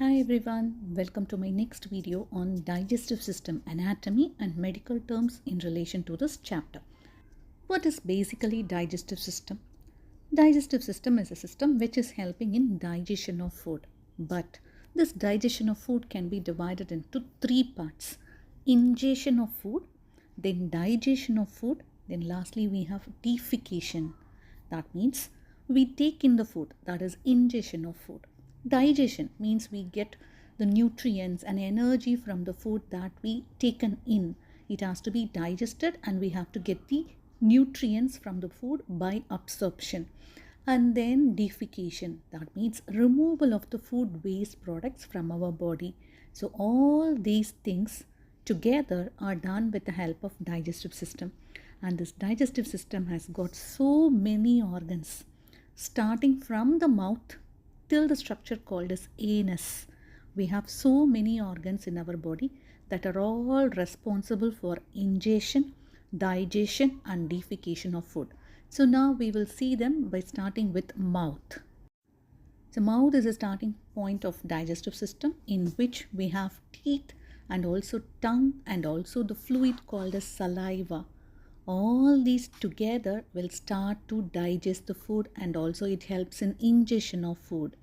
Hi everyone, welcome to my next video on digestive system anatomy and medical terms in relation to this chapter. What is basically digestive system? Digestive system is a system which is helping in digestion of food. But this digestion of food can be divided into three parts. Ingestion of food, then digestion of food, then lastly we have defecation. That means we take in the food, that is ingestion of food. Digestion means we get the nutrients and energy from the food that we taken in. It has to be digested and we have to get the nutrients from the food by absorption. And then defecation, that means removal of the food waste products from our body. So all these things together are done with the help of digestive system. And this digestive system has got so many organs, starting from the mouth till the structure called as anus. We have so many organs in our body that are all responsible for ingestion, digestion and defecation of food. So now we will see them by starting with mouth. So mouth is a starting point of digestive system in which we have teeth and also tongue and also the fluid called as saliva. All these together will start to digest the food and also it helps in ingestion of food.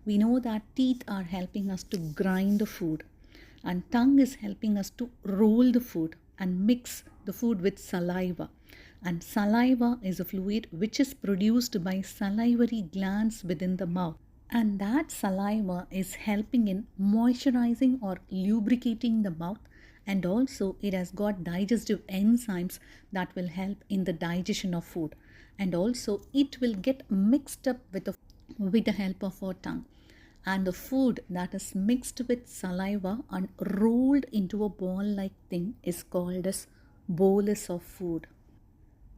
We know that teeth are helping us to grind the food and tongue is helping us to roll the food and mix the food with saliva. And saliva is a fluid which is produced by salivary glands within the mouth. And that saliva is helping in moisturizing or lubricating the mouth, and also it has got digestive enzymes that will help in the digestion of food, and also it will get mixed up with the help of our tongue. And the food that is mixed with saliva and rolled into a ball-like thing is called as bolus of food.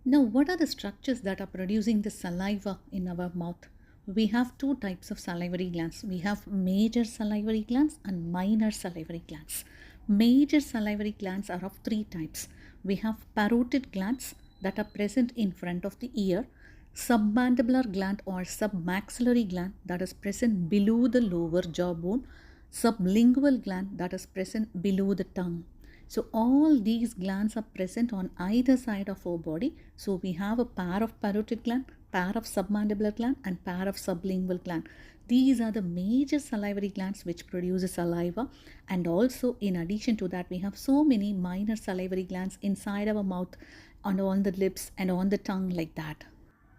Now, what are the structures that are producing the saliva in our mouth? We have two types of salivary glands. We have major salivary glands and minor salivary glands. Major salivary glands are of three types. We have parotid glands that are present in front of the ear, submandibular gland or submaxillary gland that is present below the lower jawbone, sublingual gland that is present below the tongue. So all these glands are present on either side of our body. So we have a pair of parotid gland, pair of submandibular gland and pair of sublingual gland. These are the major salivary glands which produce saliva, and also in addition to that we have so many minor salivary glands inside our mouth and on the lips and on the tongue like that.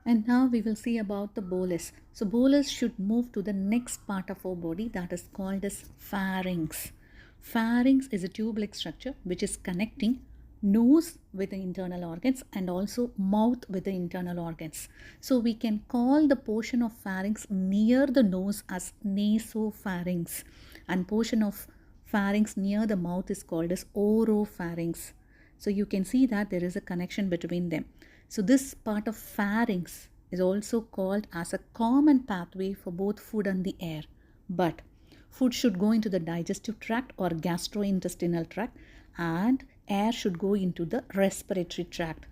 And now we will see about the bolus. So bolus should move to the next part of our body that is called as pharynx. Pharynx is a tube-like structure which is connecting nose with the internal organs and also mouth with the internal organs. So we can call the portion of pharynx near the nose as nasopharynx, and portion of pharynx near the mouth is called as oropharynx. So you can see that there is a connection between them. So this part of pharynx is also called as a common pathway for both food and the air. But food should go into the digestive tract or gastrointestinal tract, and air should go into the respiratory tract.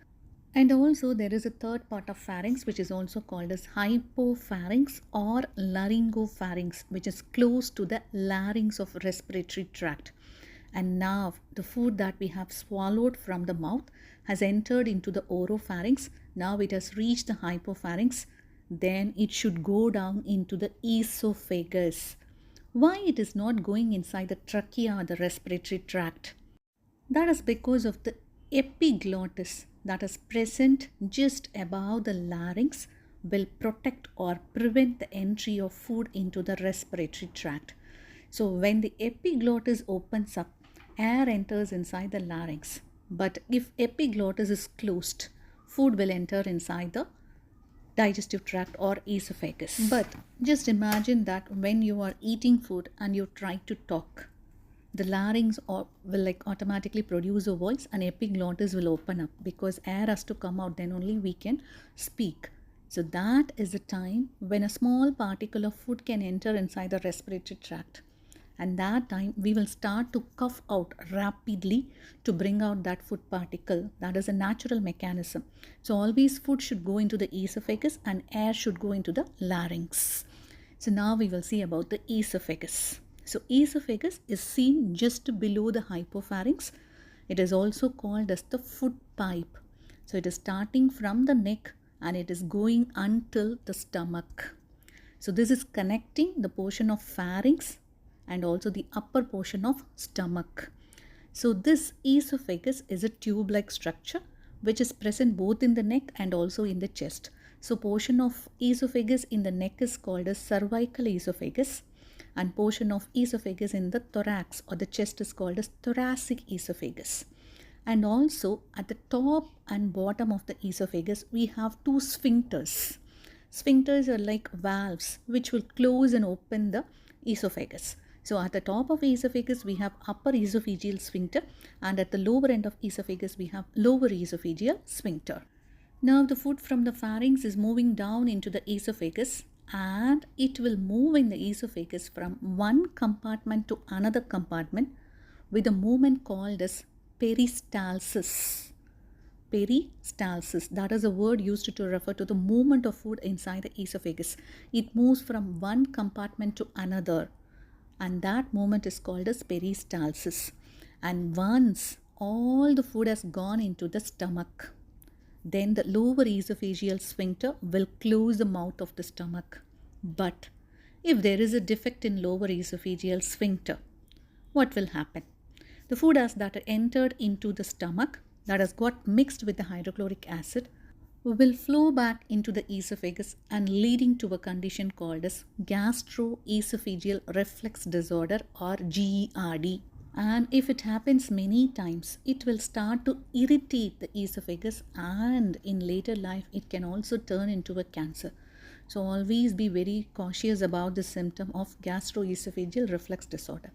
And also there is a third part of pharynx which is also called as hypopharynx or laryngopharynx, which is close to the larynx of respiratory tract. And now the food that we have swallowed from the mouth has entered into the oropharynx. Now it has reached the hypopharynx. Then it should go down into the esophagus. Why it is not going inside the trachea or the respiratory tract? That is because of the epiglottis that is present just above the larynx will protect or prevent the entry of food into the respiratory tract. So when the epiglottis opens up, air enters inside the larynx. But if epiglottis is closed, food will enter inside the digestive tract or esophagus. But just imagine that when you are eating food and you try to talk, the larynx will automatically produce a voice and epiglottis will open up because air has to come out, then only we can speak. So that is the time when a small particle of food can enter inside the respiratory tract. And that time we will start to cough out rapidly to bring out that food particle. That is a natural mechanism. So always food should go into the esophagus and air should go into the larynx. So now we will see about the esophagus. So esophagus is seen just below the hypopharynx. It is also called as the food pipe. So it is starting from the neck and it is going until the stomach. So this is connecting the portion of pharynx and also the upper portion of stomach. So this esophagus is a tube-like structure which is present both in the neck and also in the chest. So portion of esophagus in the neck is called as cervical esophagus, and portion of esophagus in the thorax or the chest is called as thoracic esophagus. And also at the top and bottom of the esophagus we have two sphincters. Sphincters are like valves which will close and open the esophagus. So at the top of esophagus we have upper esophageal sphincter, and at the lower end of esophagus we have lower esophageal sphincter. Now the food from the pharynx is moving down into the esophagus, and it will move in the esophagus from one compartment to another compartment with a movement called as peristalsis. Peristalsis, that is a word used to refer to the movement of food inside the esophagus. It moves from one compartment to another, and that movement is called as peristalsis. And once all the food has gone into the stomach, then the lower esophageal sphincter will close the mouth of the stomach. But if there is a defect in lower esophageal sphincter, what will happen? The food that entered into the stomach, that has got mixed with the hydrochloric acid, will flow back into the esophagus and leading to a condition called as gastroesophageal reflux disorder or GERD. And if it happens many times, it will start to irritate the esophagus, and in later life it can also turn into a cancer. So always be very cautious about the symptom of gastroesophageal reflux disorder.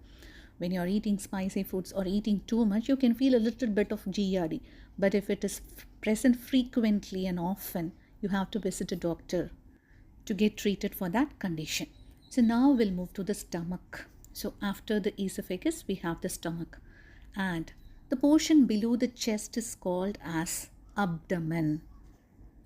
When you are eating spicy foods or eating too much, you can feel a little bit of GERD. But if it is present frequently and often, you have to visit a doctor to get treated for that condition. So now we'll move to the stomach. So after the esophagus, we have the stomach, and the portion below the chest is called as abdomen.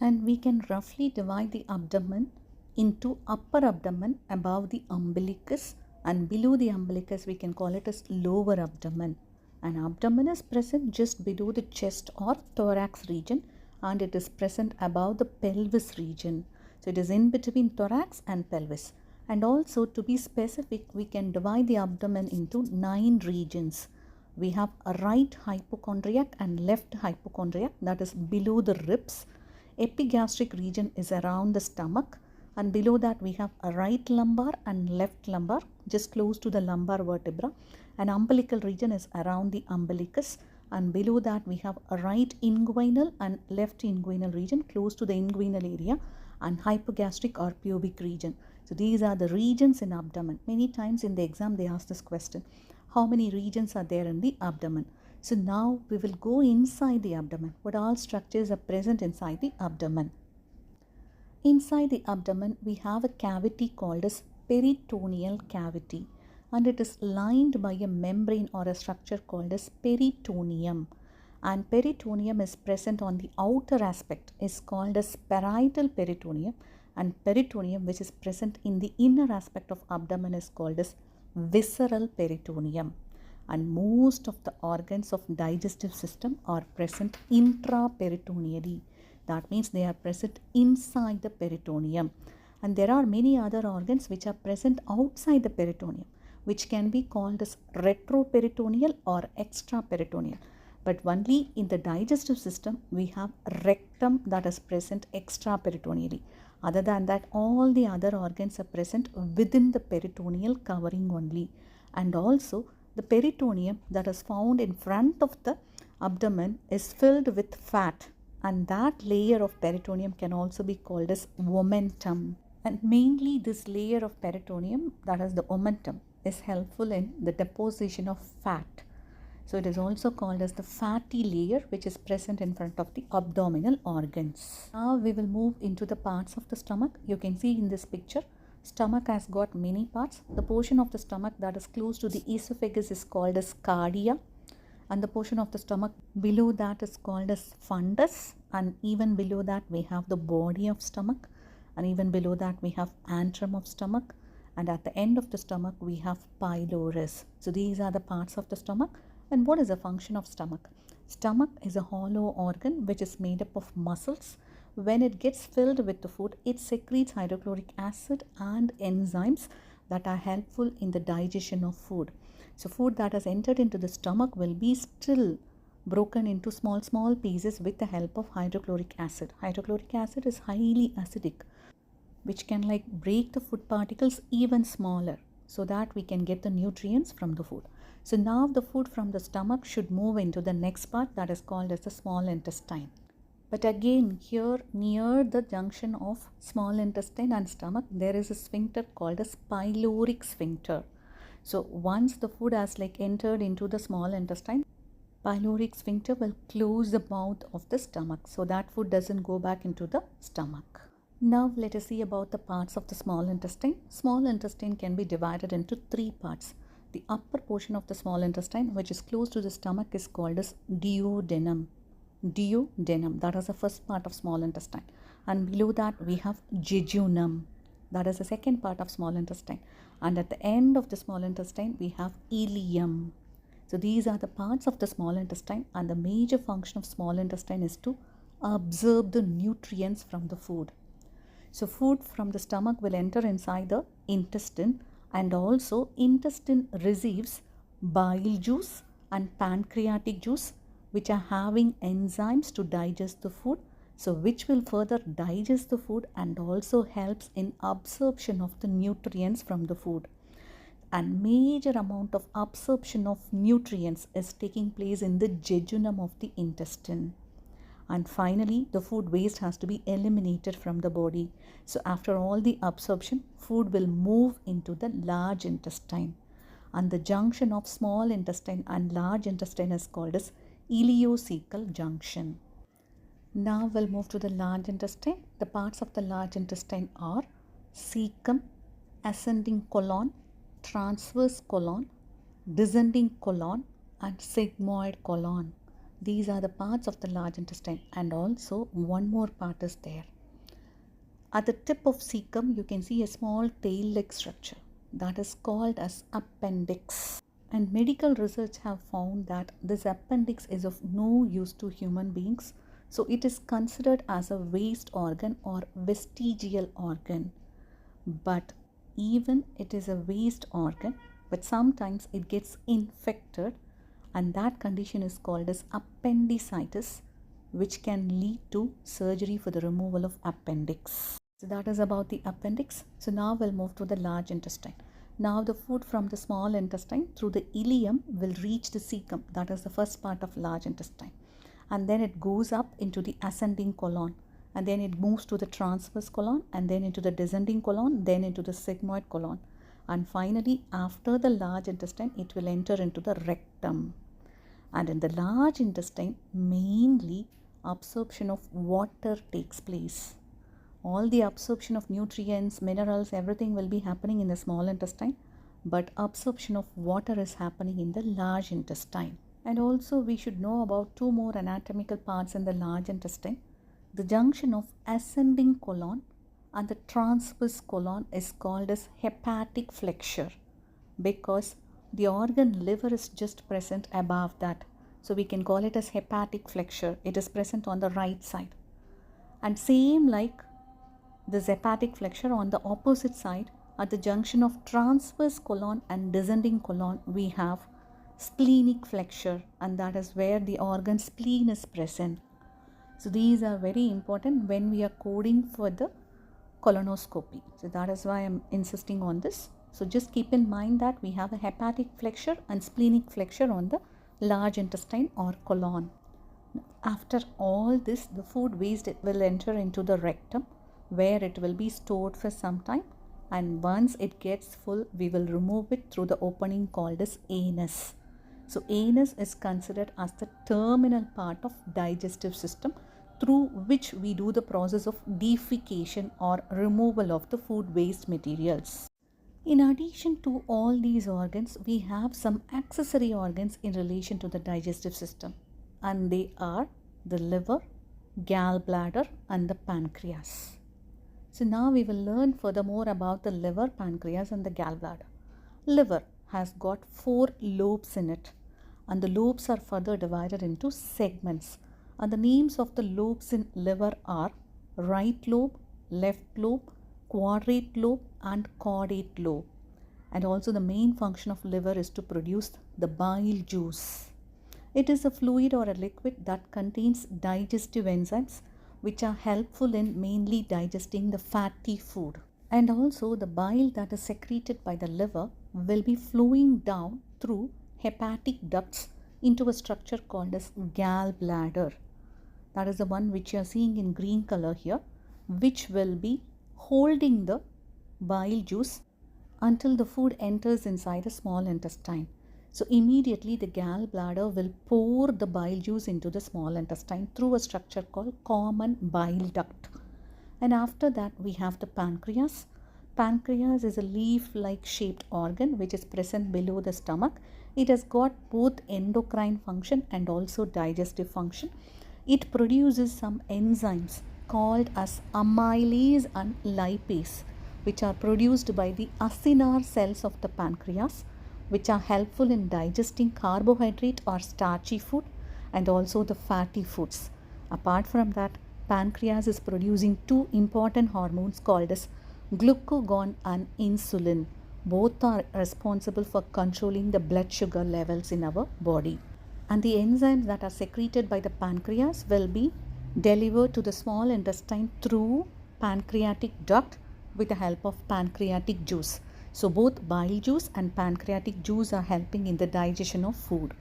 And we can roughly divide the abdomen into upper abdomen above the umbilicus, and below the umbilicus we can call it as lower abdomen. And abdomen is present just below the chest or thorax region, and it is present above the pelvis region. So it is in between thorax and pelvis. And also, to be specific, we can divide the abdomen into 9 regions. We have a right hypochondriac and left hypochondriac, that is below the ribs. Epigastric region is around the stomach, and below that we have a right lumbar and left lumbar just close to the lumbar vertebra. An umbilical region is around the umbilicus, and below that we have a right inguinal and left inguinal region close to the inguinal area, and hypogastric or pubic region. So these are the regions in abdomen. Many times in the exam they ask this question, how many regions are there in the abdomen? So now we will go inside the abdomen. What all structures are present inside the abdomen? Inside the abdomen we have a cavity called as peritoneal cavity, and it is lined by a membrane or a structure called as peritoneum. And peritoneum is present on the outer aspect is called as parietal peritoneum, and peritoneum which is present in the inner aspect of abdomen is called as visceral peritoneum. And most of the organs of digestive system are present intraperitoneally. That means they are present inside the peritoneum. And there are many other organs which are present outside the peritoneum, which can be called as retroperitoneal or extraperitoneal. But only in the digestive system we have rectum that is present extraperitoneally. Other than that, all the other organs are present within the peritoneal covering only. And also the peritoneum that is found in front of the abdomen is filled with fat, and that layer of peritoneum can also be called as omentum. And mainly this layer of peritoneum, that is the omentum, is helpful in the deposition of fat. So it is also called as the fatty layer which is present in front of the abdominal organs. Now we will move into the parts of the stomach. You can see in this picture, stomach has got many parts. The portion of the stomach that is close to the esophagus is called as cardia, and the portion of the stomach below that is called as fundus, and even below that we have the body of stomach, and even below that we have antrum of stomach, And at the end of the stomach, we have pylorus. So these are the parts of the stomach. And what is the function of stomach? Stomach is a hollow organ which is made up of muscles. When it gets filled with the food, it secretes hydrochloric acid and enzymes that are helpful in the digestion of food. So food that has entered into the stomach will be still broken into small pieces with the help of hydrochloric acid. Hydrochloric acid is highly acidic, which can break the food particles even smaller so that we can get the nutrients from the food. So now the food from the stomach should move into the next part, that is called as the small intestine. But again, here near the junction of small intestine and stomach, there is a sphincter called as pyloric sphincter. So once the food has entered into the small intestine, pyloric sphincter will close the mouth of the stomach so that food doesn't go back into the stomach. Now let us see about the parts of the small intestine. Small intestine can be divided into three parts. The upper portion of the small intestine, which is close to the stomach, is called as duodenum. Duodenum, that is the first part of small intestine. And below that we have jejunum, that is the second part of small intestine. And at the end of the small intestine we have ileum. So these are the parts of the small intestine, and the major function of small intestine is to absorb the nutrients from the food. So food from the stomach will enter inside the intestine, and also intestine receives bile juice and pancreatic juice, which are having enzymes to digest the food, so which will further digest the food and also helps in absorption of the nutrients from the food. And major amount of absorption of nutrients is taking place in the jejunum of the intestine. And finally, the food waste has to be eliminated from the body. So after all the absorption, food will move into the large intestine. And the junction of small intestine and large intestine is called as ileocecal junction. Now we'll move to the large intestine. The parts of the large intestine are cecum, ascending colon, transverse colon, descending colon, and sigmoid colon. These are the parts of the large intestine, and also one more part is there. At the tip of cecum, you can see a small tail-like structure that is called as appendix. And medical research have found that this appendix is of no use to human beings, so it is considered as a waste organ or vestigial organ. But even it is a waste organ, but sometimes it gets infected, and that condition is called as appendicitis, which can lead to surgery for the removal of appendix. So that is about the appendix. So now we'll move to the large intestine. Now the food from the small intestine through the ileum will reach the cecum, that is the first part of large intestine, and then it goes up into the ascending colon, and then it moves to the transverse colon, and then into the descending colon, then into the sigmoid colon, and finally after the large intestine it will enter into the rectum. And in the large intestine, mainly absorption of water takes place. All the absorption of nutrients, minerals, everything will be happening in the small intestine, but absorption of water is happening in the large intestine. And also we should know about two more anatomical parts in the large intestine. The junction of ascending colon and the transverse colon is called as hepatic flexure, because the organ liver is just present above that. So we can call it as hepatic flexure. It is present on the right side. And same like this hepatic flexure, on the opposite side, at the junction of transverse colon and descending colon, we have splenic flexure, and that is where the organ spleen is present. So these are very important when we are coding for the colonoscopy. So that is why I am insisting on this. So just keep in mind that we have a hepatic flexure and splenic flexure on the large intestine or colon. After all this, the food waste will enter into the rectum, where it will be stored for some time, and once it gets full, we will remove it through the opening called as anus. So anus is considered as the terminal part of digestive system, through which we do the process of defecation or removal of the food waste materials. In addition to all these organs, we have some accessory organs in relation to the digestive system, and they are the liver, gallbladder, and the pancreas. So now we will learn furthermore about the liver, pancreas and the gallbladder. Liver has got 4 lobes in it, and the lobes are further divided into segments. And the names of the lobes in liver are right lobe, left lobe, quadrate lobe and caudate lobe. And also the main function of liver is to produce the bile juice. It is a fluid or a liquid that contains digestive enzymes which are helpful in mainly digesting the fatty food. And also the bile that is secreted by the liver will be flowing down through hepatic ducts into a structure called as gallbladder. That is the one which you are seeing in green color here, which will be holding the bile juice until the food enters inside the small intestine. So immediately the gallbladder will pour the bile juice into the small intestine through a structure called common bile duct. And after that we have the pancreas. Pancreas is a leaf-like shaped organ which is present below the stomach. It has got both endocrine function and also digestive function. It produces some enzymes called as amylase and lipase, which are produced by the acinar cells of the pancreas, which are helpful in digesting carbohydrate or starchy food and also the fatty foods. Apart from that, pancreas is producing 2 important hormones called as glucagon and insulin. Both are responsible for controlling the blood sugar levels in our body. And the enzymes that are secreted by the pancreas will be delivered to the small intestine through pancreatic duct with the help of pancreatic juice. So both bile juice and pancreatic juice are helping in the digestion of food.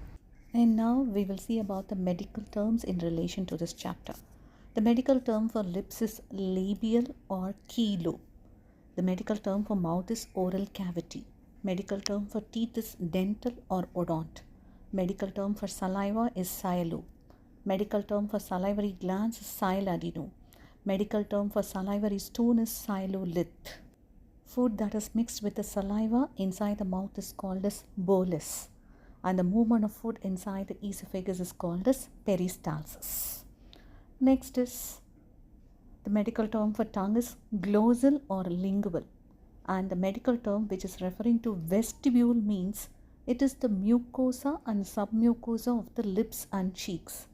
And now we will see about the medical terms in relation to this chapter. The medical term for lips is labial or keylobe. The medical term for mouth is oral cavity. Medical term for teeth is dental or odont. Medical term for saliva is sialobe. Medical term for salivary glands is sialadeno. Medical term for salivary stone is sialolith. Food that is mixed with the saliva inside the mouth is called as bolus, and the movement of food inside the esophagus is called as peristalsis. Next is the medical term for tongue is glossal or lingual, and the medical term which is referring to vestibule means it is the mucosa and submucosa of the lips and cheeks.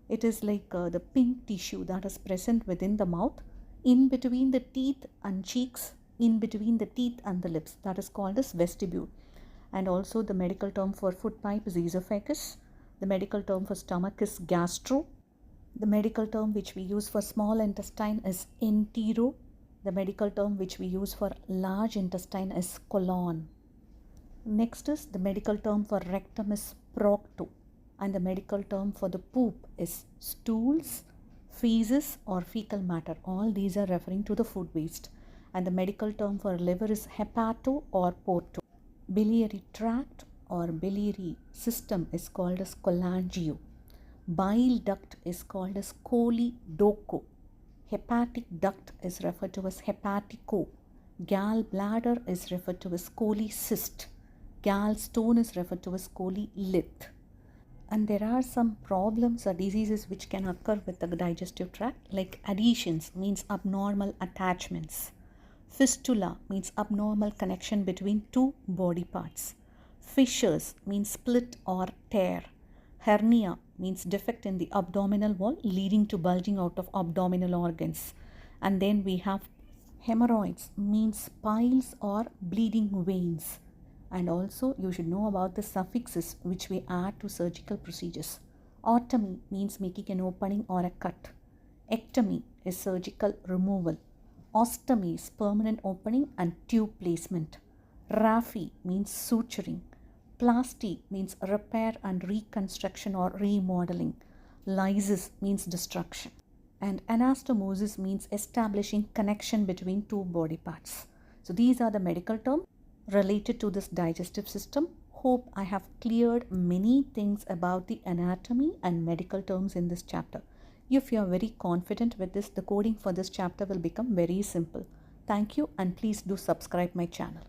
It is like the pink tissue that is present within the mouth, in between the teeth and cheeks, in between the teeth and the lips. That is called as vestibule. And also the medical term for food pipe is esophagus. The medical term for stomach is gastro. The medical term which we use for small intestine is entero. The medical term which we use for large intestine is colon. Next is the medical term for rectum is procto. And the medical term for the poop is stools, feces or fecal matter. All these are referring to the food waste. And the medical term for liver is hepato or porto. Biliary tract or biliary system is called as cholangio. Bile duct is called as choledocho. Hepatic duct is referred to as hepatico. Gallbladder is referred to as cholecyst. Gallstone is referred to as cholelith. And there are some problems or diseases which can occur with the digestive tract, like adhesions means abnormal attachments. Fistula means abnormal connection between 2 body parts. Fissures means split or tear. Hernia means defect in the abdominal wall leading to bulging out of abdominal organs. And then we have hemorrhoids means piles or bleeding veins. And also you should know about the suffixes which we add to surgical procedures. Otomy means making an opening or a cut. Ectomy is surgical removal. Ostomy is permanent opening and tube placement. Raphe means suturing. Plasty means repair and reconstruction or remodeling. Lysis means destruction. And anastomosis means establishing connection between 2 body parts. So these are the medical terms related to this digestive system. Hope I have cleared many things about the anatomy and medical terms in this chapter. If you are very confident with this, the coding for this chapter will become very simple. Thank you and please do subscribe my channel.